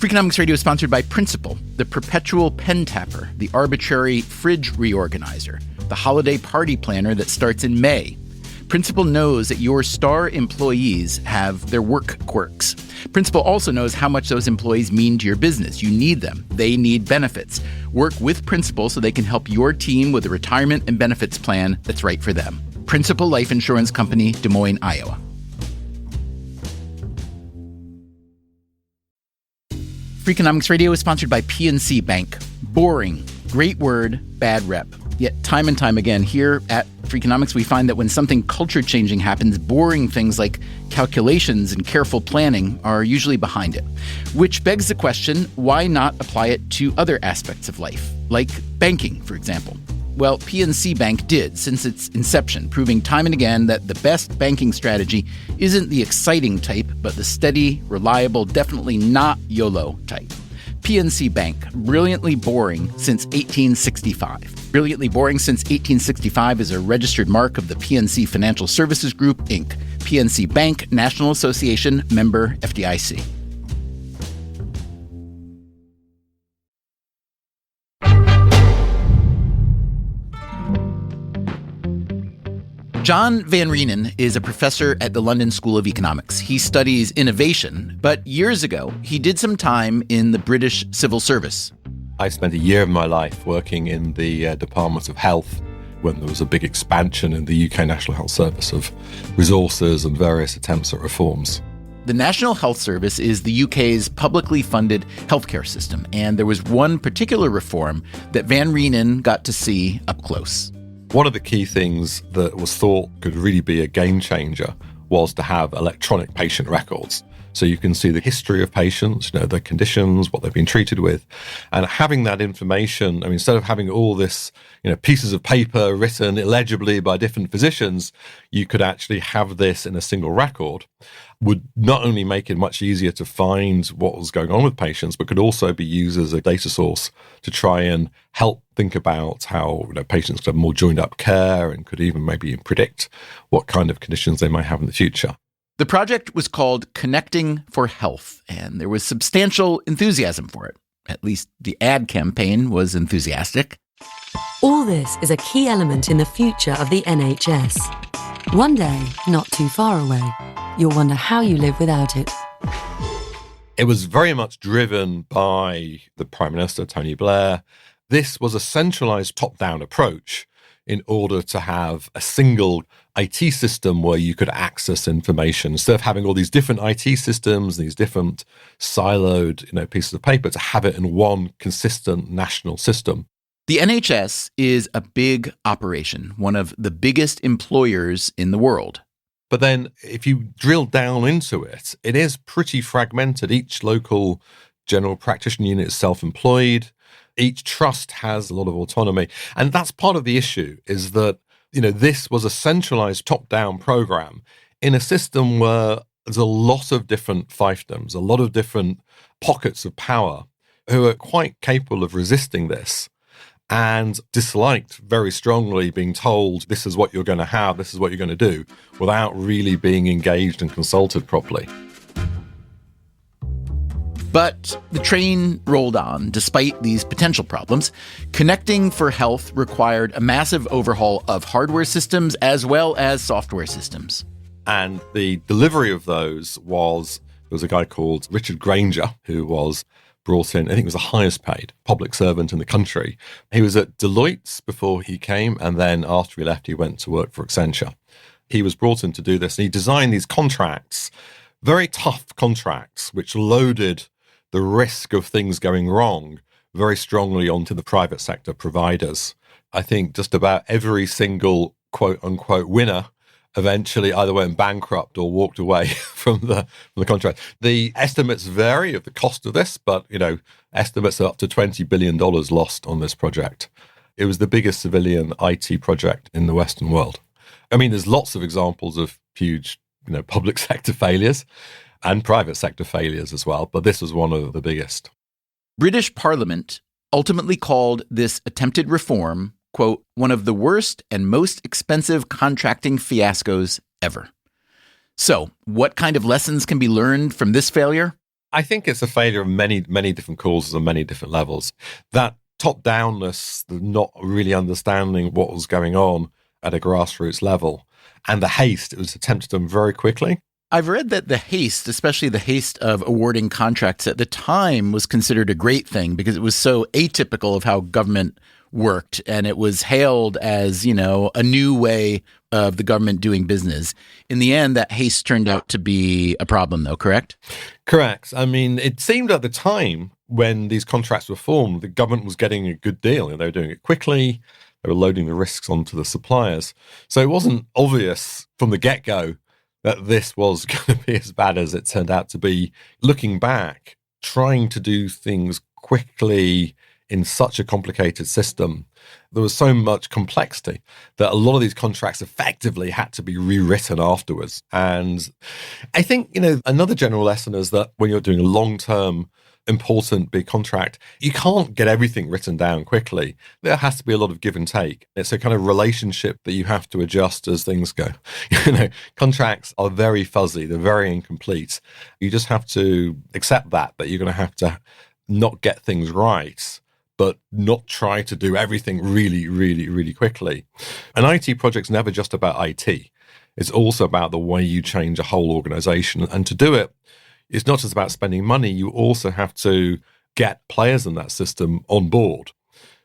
Speaker 1: Freakonomics Radio is sponsored by Principal, the perpetual pen tapper, the arbitrary fridge reorganizer, the holiday party planner that starts in May. Principal knows that your star employees have their work quirks. Principal also knows how much those employees mean to your business. You need them. They need benefits. Work with Principal so they can help your team with a retirement and benefits plan that's right for them. Principal Life Insurance Company, Des Moines, Iowa. Freakonomics Radio is sponsored by PNC Bank. Boring, great word, bad rep. Yet time and time again here at Freakonomics, we find that when something culture-changing happens, boring things like calculations and careful planning are usually behind it. Which begs the question, why not apply it to other aspects of life, like banking, for example? Well, PNC Bank did since its inception, proving time and again that the best banking strategy isn't the exciting type, but the steady, reliable, definitely not YOLO type. PNC Bank, brilliantly boring since 1865. Brilliantly boring since 1865 is a registered mark of the PNC Financial Services Group, Inc. PNC Bank, National Association, member FDIC. John Van Reenen is a professor at the London School of Economics. He studies innovation, but years ago, he did some time in the British civil service.
Speaker 5: I spent a year of my life working in the Department of Health when there was a big expansion in the UK National Health Service of resources and various attempts at reforms.
Speaker 1: The National Health Service is the UK's publicly funded healthcare system, and there was one particular reform that Van Reenen got to see up close.
Speaker 5: One of the key things that was thought could really be a game changer was to have electronic patient records. So you can see the history of patients, their conditions, what they've been treated with. And having that information, instead of having all this, pieces of paper written illegibly by different physicians, you could actually have this in a single record, would not only make it much easier to find what was going on with patients, but could also be used as a data source to try and help think about how patients could have more joined up care and could even maybe predict what kind of conditions they might have in the future.
Speaker 1: The project was called Connecting for Health, and there was substantial enthusiasm for it. At least the ad campaign was enthusiastic.
Speaker 9: All this is a key element in the future of the NHS. One day, not too far away, you'll wonder how you live without it.
Speaker 5: It was very much driven by the Prime Minister, Tony Blair. This was a centralized top-down approach in order to have a single IT system where you could access information. Instead of having all these different IT systems, these different siloed pieces of paper, to have it in one consistent national system.
Speaker 1: The NHS is a big operation, one of the biggest employers in the world.
Speaker 5: But then if you drill down into it, it is pretty fragmented. Each local general practitioner unit is self-employed. Each trust has a lot of autonomy. And that's part of the issue, is that, this was a centralized top-down program in a system where there's a lot of different fiefdoms, a lot of different pockets of power who are quite capable of resisting this. and disliked very strongly being told this is what you're going to have, this is what you're going to do, without really being engaged and consulted properly.
Speaker 1: But the train rolled on despite these potential problems. Connecting for Health required a massive overhaul of hardware systems as well as software systems.
Speaker 5: And the delivery of those was, there was a guy called Richard Granger who was brought in, I think he was the highest paid public servant in the country. He was at Deloitte before he came, and then after he left, he went to work for Accenture. He was brought in to do this, and he designed these contracts, very tough contracts, which loaded the risk of things going wrong very strongly onto the private sector providers. I think just about every single quote unquote winner eventually either went bankrupt or walked away from the contract. The estimates vary of the cost of this, but estimates are up to $20 billion lost on this project. It was the biggest civilian IT project in the Western world. I mean, there's lots of examples of huge, public sector failures and private sector failures as well, but this was one of the biggest.
Speaker 1: British Parliament ultimately called this attempted reform, quote, one of the worst and most expensive contracting fiascos ever. So, what kind of lessons can be learned from this failure?
Speaker 5: I think it's a failure of many, many different causes on many different levels. That top-downness, the not really understanding what was going on at a grassroots level, and the haste, it was attempted done very quickly.
Speaker 1: I've read that the haste, especially the haste of awarding contracts at the time, was considered a great thing because it was so atypical of how government worked, and it was hailed as, a new way of the government doing business. In the end, that haste turned out to be a problem, though, correct?
Speaker 5: Correct. I mean, it seemed at the time when these contracts were formed, the government was getting a good deal. They were doing it quickly. They were loading the risks onto the suppliers. So it wasn't obvious from the get-go that this was going to be as bad as it turned out to be. Looking back, trying to do things quickly in such a complicated system, there was so much complexity that a lot of these contracts effectively had to be rewritten afterwards. And I think, another general lesson is that when you're doing a long-term, important big contract, you can't get everything written down quickly. There has to be a lot of give and take. It's a kind of relationship that you have to adjust as things go. Contracts are very fuzzy. They're very incomplete. You just have to accept that you're going to have to not get things right, but not try to do everything really, really, really quickly. An IT project's never just about IT. It's also about the way you change a whole organization. And to do it, it's not just about spending money. You also have to get players in that system on board,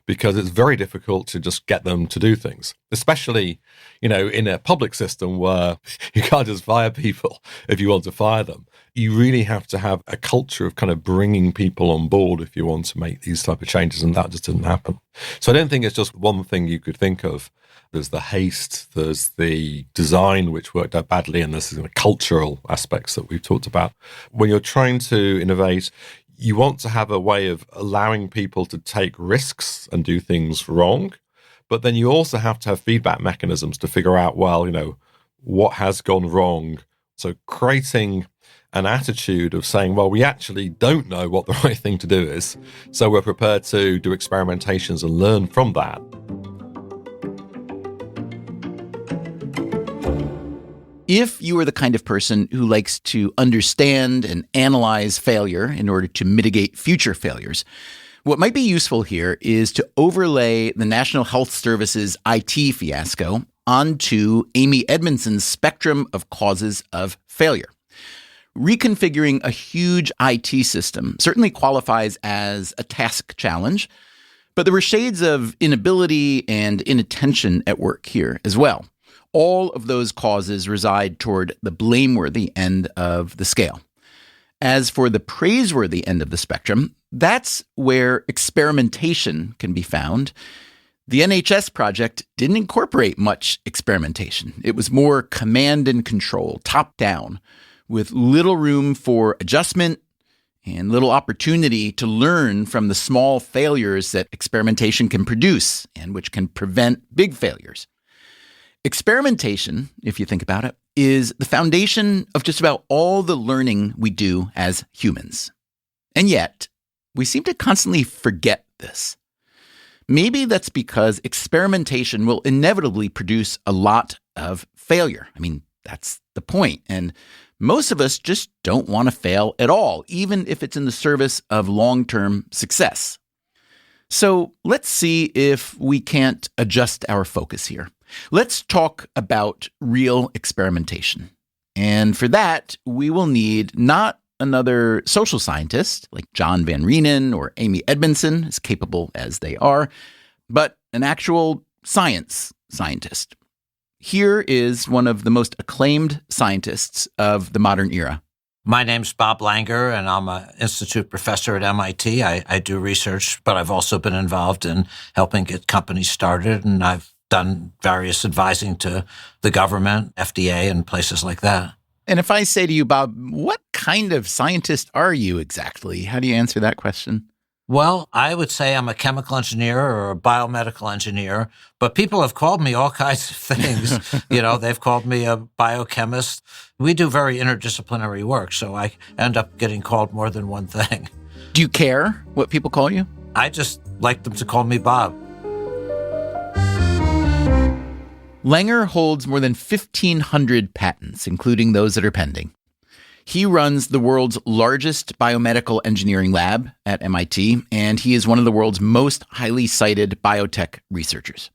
Speaker 5: because it's very difficult to just get them to do things, especially, in a public system where you can't just fire people if you want to fire them. You really have to have a culture of kind of bringing people on board if you want to make these type of changes, and that just didn't happen. So I don't think it's just one thing you could think of. There's the haste, there's the design, which worked out badly, and there's the cultural aspects that we've talked about. When you're trying to innovate, you want to have a way of allowing people to take risks and do things wrong, but then you also have to have feedback mechanisms to figure out, what has gone wrong. So creating an attitude of saying, we actually don't know what the right thing to do is, so we're prepared to do experimentations and learn from that.
Speaker 1: If you are the kind of person who likes to understand and analyze failure in order to mitigate future failures, what might be useful here is to overlay the National Health Service's IT fiasco onto Amy Edmondson's spectrum of causes of failure. Reconfiguring a huge IT system certainly qualifies as a task challenge, but there were shades of inability and inattention at work here as well. All of those causes reside toward the blameworthy end of the scale. As for the praiseworthy end of the spectrum, that's where experimentation can be found. The NHS project didn't incorporate much experimentation. It was more command and control, top down, with little room for adjustment and little opportunity to learn from the small failures that experimentation can produce and which can prevent big failures. Experimentation, if you think about it, is the foundation of just about all the learning we do as humans. And yet, we seem to constantly forget this. maybe that's because experimentation will inevitably produce a lot of failure. I mean, that's the point. And most of us just don't want to fail at all, even if it's in the service of long-term success. So let's see if we can't adjust our focus here. Let's talk about real experimentation. And for that, we will need not another social scientist like John Van Reenen or Amy Edmondson, as capable as they are, but an actual science scientist. Here is one of the most acclaimed scientists of the modern era.
Speaker 6: My name's Bob Langer, and I'm an institute professor at MIT. I do research, but I've also been involved in helping get companies started, and I've done various advising to the government, FDA, and places like that.
Speaker 1: And if I say to you, Bob, what kind of scientist are you exactly? How do you answer that question?
Speaker 6: Well, I would say I'm a chemical engineer or a biomedical engineer, but people have called me all kinds of things. They've called me a biochemist. We do very interdisciplinary work, so I end up getting called more than one thing.
Speaker 1: Do you care what people call you?
Speaker 6: I just like them to call me Bob.
Speaker 1: Langer holds more than 1,500 patents, including those that are pending. He runs the world's largest biomedical engineering lab at MIT, and he is one of the world's most highly cited biotech researchers.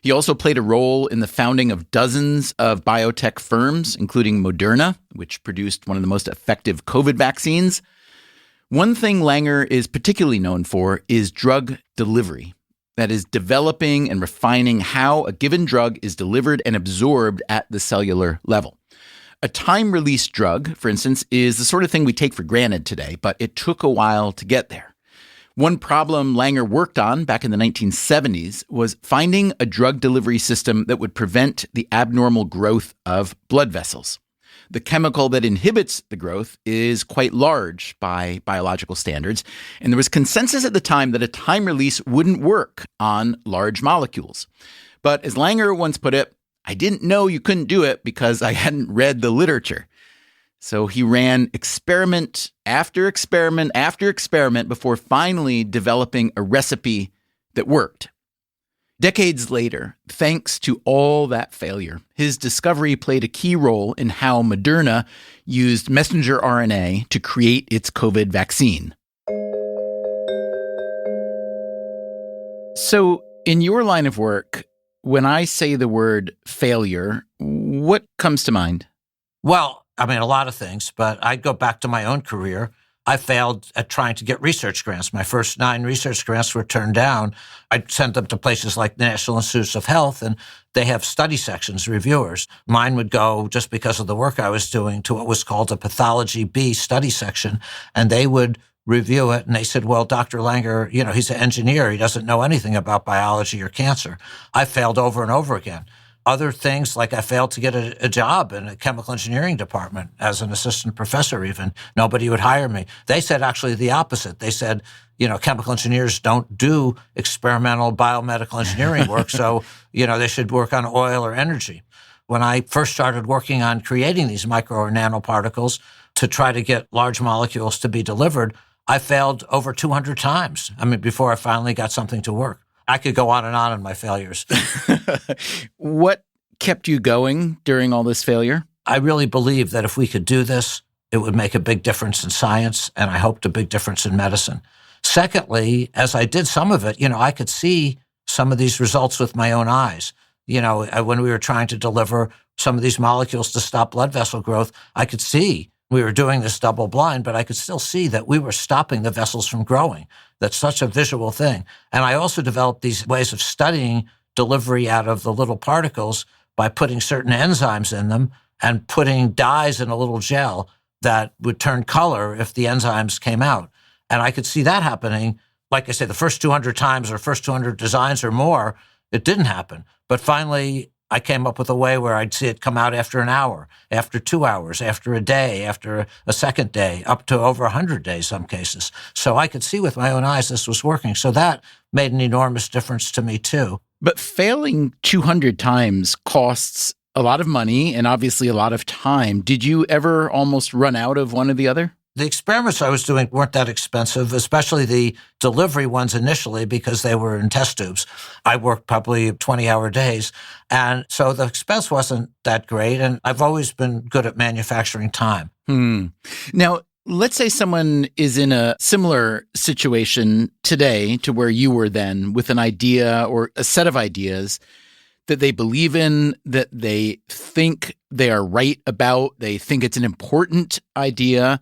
Speaker 1: He also played a role in the founding of dozens of biotech firms, including Moderna, which produced one of the most effective COVID vaccines. One thing Langer is particularly known for is drug delivery. That is, developing and refining how a given drug is delivered and absorbed at the cellular level. A time-release drug, for instance, is the sort of thing we take for granted today, but it took a while to get there. One problem Langer worked on back in the 1970s was finding a drug delivery system that would prevent the abnormal growth of blood vessels. The chemical that inhibits the growth is quite large by biological standards, and there was consensus at the time that a time release wouldn't work on large molecules. But as Langer once put it, I didn't know you couldn't do it because I hadn't read the literature. So he ran experiment after experiment after experiment before finally developing a recipe that worked. Decades later, thanks to all that failure, his discovery played a key role in how Moderna used messenger RNA to create its COVID vaccine. So, in your line of work, when I say the word failure, what comes to mind?
Speaker 6: Well, I mean, a lot of things, but I'd go back to my own career. I failed at trying to get research grants. My first 9 research grants were turned down. I'd sent them to places like the National Institutes of Health, and they have study sections, reviewers. Mine would go, just because of the work I was doing, to what was called a Pathology B study section, and they would review it, and they said, well, Dr. Langer, he's an engineer. He doesn't know anything about biology or cancer. I failed over and over again. Other things, like I failed to get a job in a chemical engineering department as an assistant professor even. Nobody would hire me. They said actually the opposite. They said, chemical engineers don't do experimental biomedical engineering work, so, they should work on oil or energy. When I first started working on creating these micro or nanoparticles to try to get large molecules to be delivered, I failed over 200 times. Before I finally got something to work. I could go on in my failures.
Speaker 1: What kept you going during all this failure?
Speaker 6: I really believe that if we could do this, it would make a big difference in science, and I hoped a big difference in medicine. Secondly, as I did some of it, I could see some of these results with my own eyes. When we were trying to deliver some of these molecules to stop blood vessel growth, I could see we were doing this double blind, but I could still see that we were stopping the vessels from growing. That's such a visual thing. And I also developed these ways of studying delivery out of the little particles by putting certain enzymes in them and putting dyes in a little gel that would turn color if the enzymes came out. And I could see that happening. Like I say, the first 200 times or first 200 designs or more, it didn't happen. But finally, I came up with a way where I'd see it come out after an hour, after 2 hours, after a day, after a second day, up to over 100 days some cases. So I could see with my own eyes this was working. So that made an enormous difference to me too.
Speaker 1: But failing 200 times costs a lot of money and obviously a lot of time. Did you ever almost run out of one or the other?
Speaker 6: The experiments I was doing weren't that expensive, especially the delivery ones initially, because they were in test tubes. I worked probably 20-hour days. And so the expense wasn't that great. And I've always been good at manufacturing time.
Speaker 1: Now, let's say someone is in a similar situation today to where you were then, with an idea or a set of ideas that they believe in, that they think they are right about, they think it's an important idea,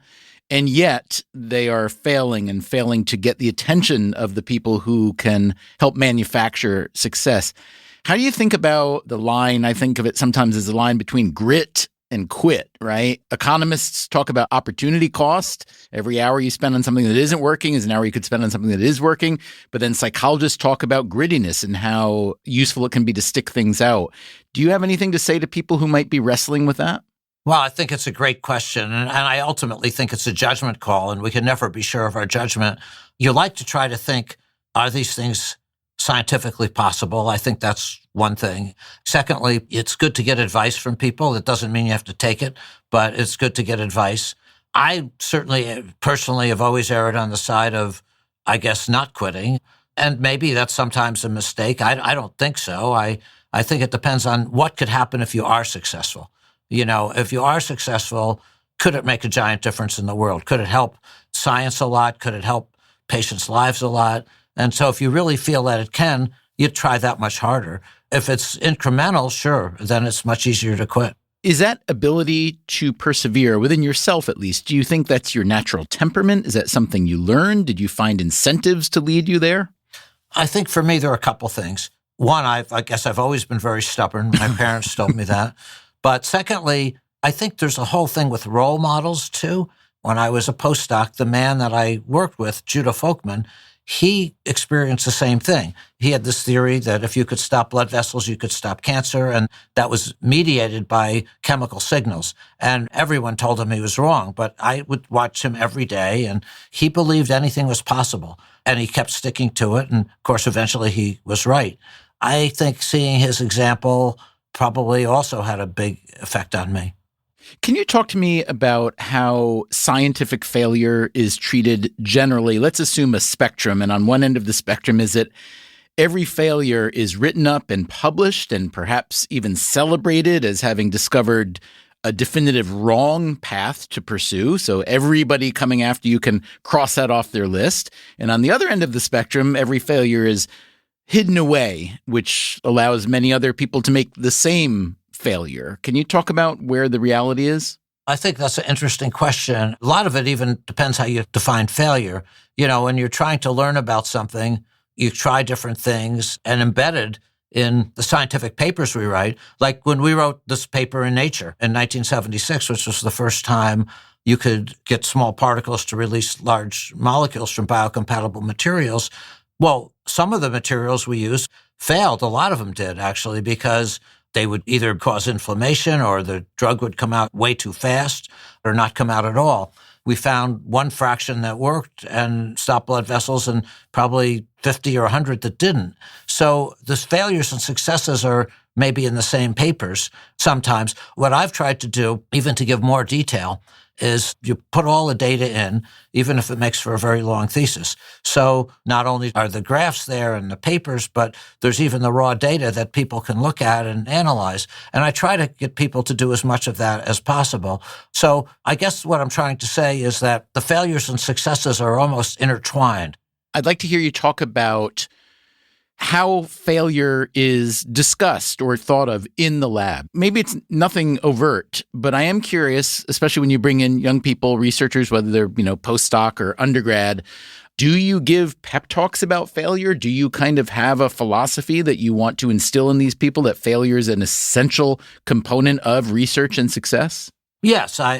Speaker 1: and yet they are failing to get the attention of the people who can help manufacture success. How do you think about the line? I think of it sometimes as a line between grit and quit, right? Economists talk about opportunity cost. Every hour you spend on something that isn't working is an hour you could spend on something that is working. But then psychologists talk about grittiness and how useful it can be to stick things out. Do you have anything to say to people who might be wrestling with that?
Speaker 6: Well, I think it's a great question. And I ultimately think it's a judgment call, and we can never be sure of our judgment. You like to try to think, are these things scientifically possible? I think that's one thing. Secondly, it's good to get advice from people. It doesn't mean you have to take it, but it's good to get advice. I certainly personally have always erred on the side of, I guess, not quitting. And maybe that's sometimes a mistake. I don't think so. I think it depends on what could happen if you are successful. You know, if you are successful, could it make a giant difference in the world? Could it help science a lot? Could it help patients' lives a lot? And so if you really feel that it can, you try that much harder. If it's incremental, sure, then it's much easier to quit.
Speaker 1: Is that ability to persevere within yourself, at least, do you think that's your natural temperament? Is that something you learned? Did you find incentives to lead you there?
Speaker 6: I think for me, there are a couple things. One, I guess I've always been very stubborn. My parents told me that. But secondly, I think there's a whole thing with role models, too. When I was a postdoc, the man that I worked with, Judah Folkman, he experienced the same thing. He had this theory that if you could stop blood vessels, you could stop cancer, and that was mediated by chemical signals. And everyone told him he was wrong, but I would watch him every day, and he believed anything was possible, and he kept sticking to it, and of course, eventually he was right. I think seeing his example probably also had a big effect on me.
Speaker 1: Can you talk to me about how scientific failure is treated generally? Let's assume a spectrum, and on one end of the spectrum is that every failure is written up and published and perhaps even celebrated as having discovered a definitive wrong path to pursue. So everybody coming after you can cross that off their list. And on the other end of the spectrum, every failure is hidden away, which allows many other people to make the same failure. Can you talk about where the reality is?
Speaker 6: I think that's an interesting question. A lot of it even depends how you define failure. You know, when you're trying to learn about something, you try different things, and embedded in the scientific papers we write, like when we wrote this paper in Nature in 1976, which was the first time you could get small particles to release large molecules from biocompatible materials. Well, some of the materials we used failed. A lot of them did, actually, because they would either cause inflammation or the drug would come out way too fast or not come out at all. We found one fraction that worked and stopped blood vessels and probably 50 or 100 that didn't. So the failures and successes are maybe in the same papers sometimes. What I've tried to do, even to give more detail, is you put all the data in, even if it makes for a very long thesis. So not only are the graphs there and the papers, but there's even the raw data that people can look at and analyze. And I try to get people to do as much of that as possible. So I guess what I'm trying to say is that the failures and successes are almost intertwined.
Speaker 1: I'd like to hear you talk about how failure is discussed or thought of in the lab. Maybe it's nothing overt, but I am curious, especially when you bring in young people, researchers, whether they're, postdoc or undergrad, do you give pep talks about failure? Do you kind of have a philosophy that you want to instill in these people that failure is an essential component of research and success?
Speaker 6: Yes, I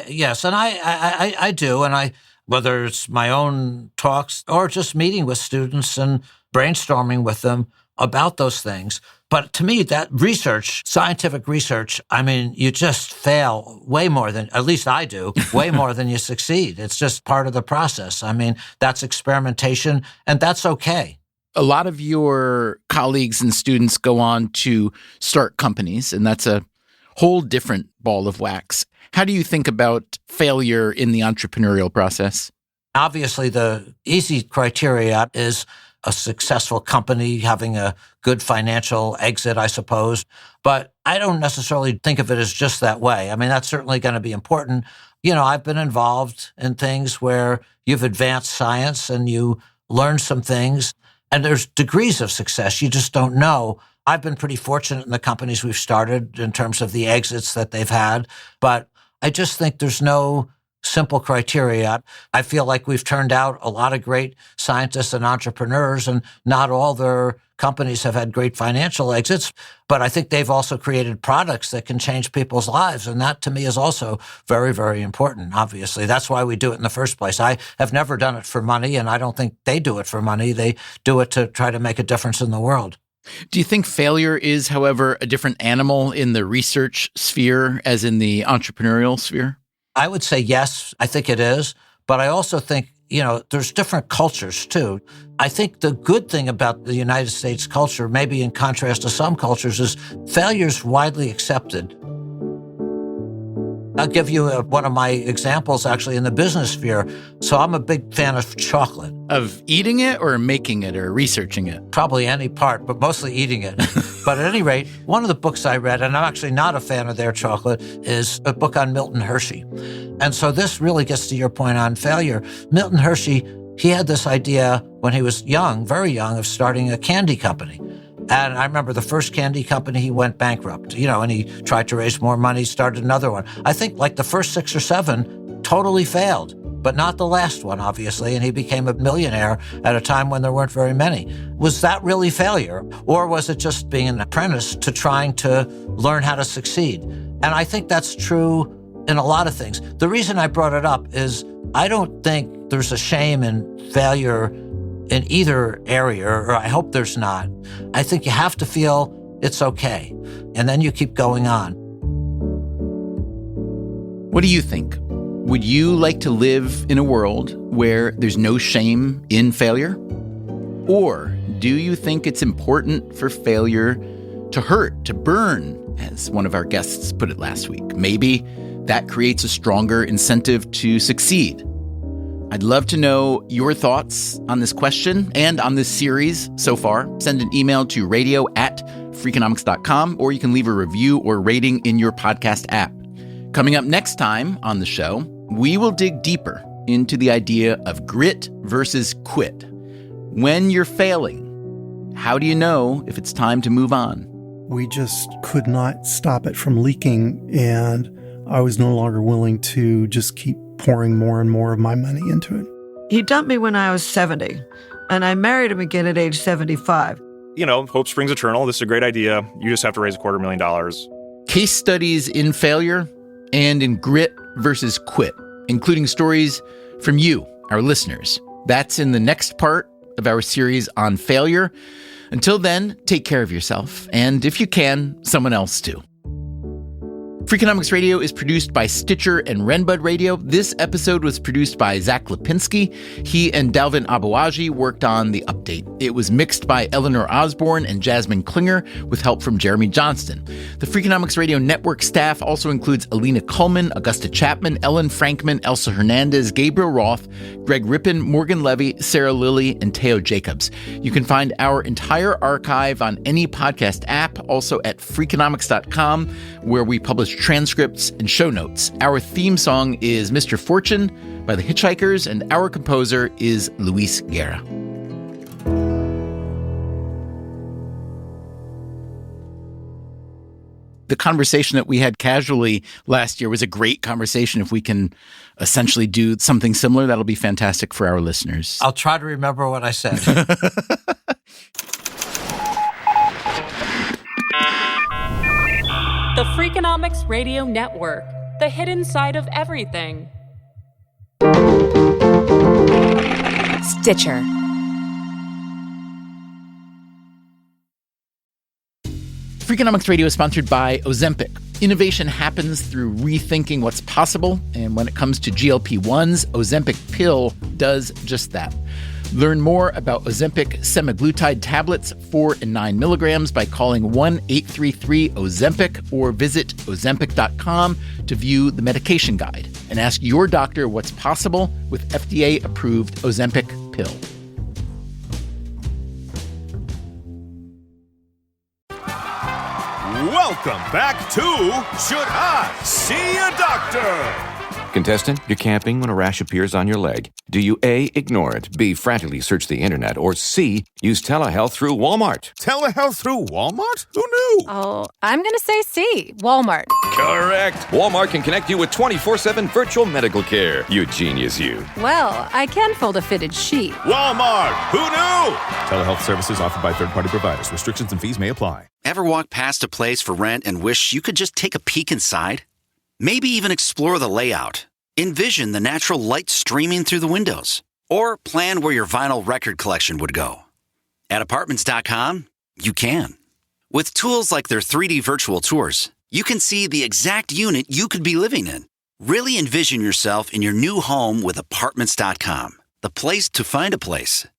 Speaker 6: do. And whether it's my own talks or just meeting with students and brainstorming with them about those things. But to me, that research, scientific research, you just fail way more than, at least I do, way more than you succeed. It's just part of the process. That's experimentation, and that's okay.
Speaker 1: A lot of your colleagues and students go on to start companies, and that's a whole different ball of wax. How do you think about failure in the entrepreneurial process?
Speaker 6: Obviously, the easy criteria is a successful company having a good financial exit, I suppose. But I don't necessarily think of it as just that way. I mean, that's certainly going to be important. I've been involved in things where you've advanced science and you learn some things, and there's degrees of success. You just don't know. I've been pretty fortunate in the companies we've started in terms of the exits that they've had, but I just think there's no simple criteria. I feel like we've turned out a lot of great scientists and entrepreneurs, and not all their companies have had great financial exits, but I think they've also created products that can change people's lives. And that to me is also very, very important. Obviously, that's why we do it in the first place. I have never done it for money, and I don't think they do it for money. They do it to try to make a difference in the world.
Speaker 1: Do you think failure is, however, a different animal in the research sphere as in the entrepreneurial sphere?
Speaker 6: I would say yes, I think it is. But I also think, there's different cultures too. I think the good thing about the United States culture, maybe in contrast to some cultures, is failure is widely accepted. I'll give you one of my examples actually in the business sphere. So I'm a big fan of chocolate.
Speaker 1: Of eating it or making it or researching it?
Speaker 6: Probably any part, but mostly eating it. But at any rate, one of the books I read, and I'm actually not a fan of their chocolate, is a book on Milton Hershey. And so this really gets to your point on failure. Milton Hershey, he had this idea when he was young, very young, of starting a candy company. And I remember the first candy company, he went bankrupt, and he tried to raise more money, started another one. I think like the first 6 or 7 totally failed, but not the last one, obviously. And he became a millionaire at a time when there weren't very many. Was that really failure? Or was it just being an apprentice to trying to learn how to succeed? And I think that's true in a lot of things. The reason I brought it up is I don't think there's a shame in failure in either area, or I hope there's not. I think you have to feel it's okay, and then you keep going on.
Speaker 1: What do you think? Would you like to live in a world where there's no shame in failure? Or do you think it's important for failure to hurt, to burn, as one of our guests put it last week? Maybe that creates a stronger incentive to succeed. I'd love to know your thoughts on this question and on this series so far. Send an email to radio@freakonomics.com, or you can leave a review or rating in your podcast app. Coming up next time on the show, we will dig deeper into the idea of grit versus quit. When you're failing, how do you know if it's time to move on?
Speaker 10: We just could not stop it from leaking, and I was no longer willing to just keep pouring more and more of my money into it.
Speaker 3: He dumped me when I was 70, and I married him again at age 75.
Speaker 11: Hope springs eternal. This is a great idea. You just have to raise $250,000.
Speaker 1: Case studies in failure and in grit versus quit, including stories from you, our listeners. That's in the next part of our series on failure. Until then, take care of yourself, and if you can, someone else too. Freakonomics Radio is produced by Stitcher and Renbud Radio. This episode was produced by Zach Lipinski. He and Dalvin Abuaji worked on the update. It was mixed by Eleanor Osborne and Jasmine Klinger with help from Jeremy Johnston. The Freakonomics Radio Network staff also includes Alina Kuhlman, Augusta Chapman, Ellen Frankman, Elsa Hernandez, Gabriel Roth, Greg Rippin, Morgan Levy, Sarah Lilly, and Teo Jacobs. You can find our entire archive on any podcast app, also at Freakonomics.com, where we publish transcripts and show notes. Our theme song is Mr. Fortune by the Hitchhikers, and our composer is Luis Guerra. The conversation that we had casually last year was a great conversation. If we can essentially do something similar, that'll be fantastic for our listeners.
Speaker 6: I'll try to remember what I said.
Speaker 7: The Freakonomics Radio Network, the hidden side of everything.
Speaker 2: Stitcher.
Speaker 1: Freakonomics Radio is sponsored by Ozempic. Innovation happens through rethinking what's possible, and when it comes to GLP-1s, Ozempic pill does just that. Learn more about Ozempic semaglutide tablets, 4 and 9 milligrams, by calling 1-833-OZEMPIC or visit Ozempic.com to view the medication guide and ask your doctor what's possible with FDA-approved Ozempic pill.
Speaker 12: Welcome back to Should I See a Doctor?
Speaker 13: Contestant, you're camping when a rash appears on your leg. Do you A, ignore it, B, frantically search the internet, or C, use telehealth through Walmart?
Speaker 12: Telehealth through Walmart? Who knew?
Speaker 14: Oh, I'm going to say C, Walmart.
Speaker 13: Correct. Walmart can connect you with 24/7 virtual medical care. You genius, you.
Speaker 14: Well, I can fold a fitted sheet.
Speaker 12: Walmart. Who knew? Telehealth services offered by third-party providers. Restrictions and fees may apply.
Speaker 15: Ever walk past a place for rent and wish you could just take a peek inside? Maybe even explore the layout. Envision the natural light streaming through the windows. Or plan where your vinyl record collection would go. At Apartments.com, you can. With tools like their 3D virtual tours, you can see the exact unit you could be living in. Really envision yourself in your new home with Apartments.com, the place to find a place.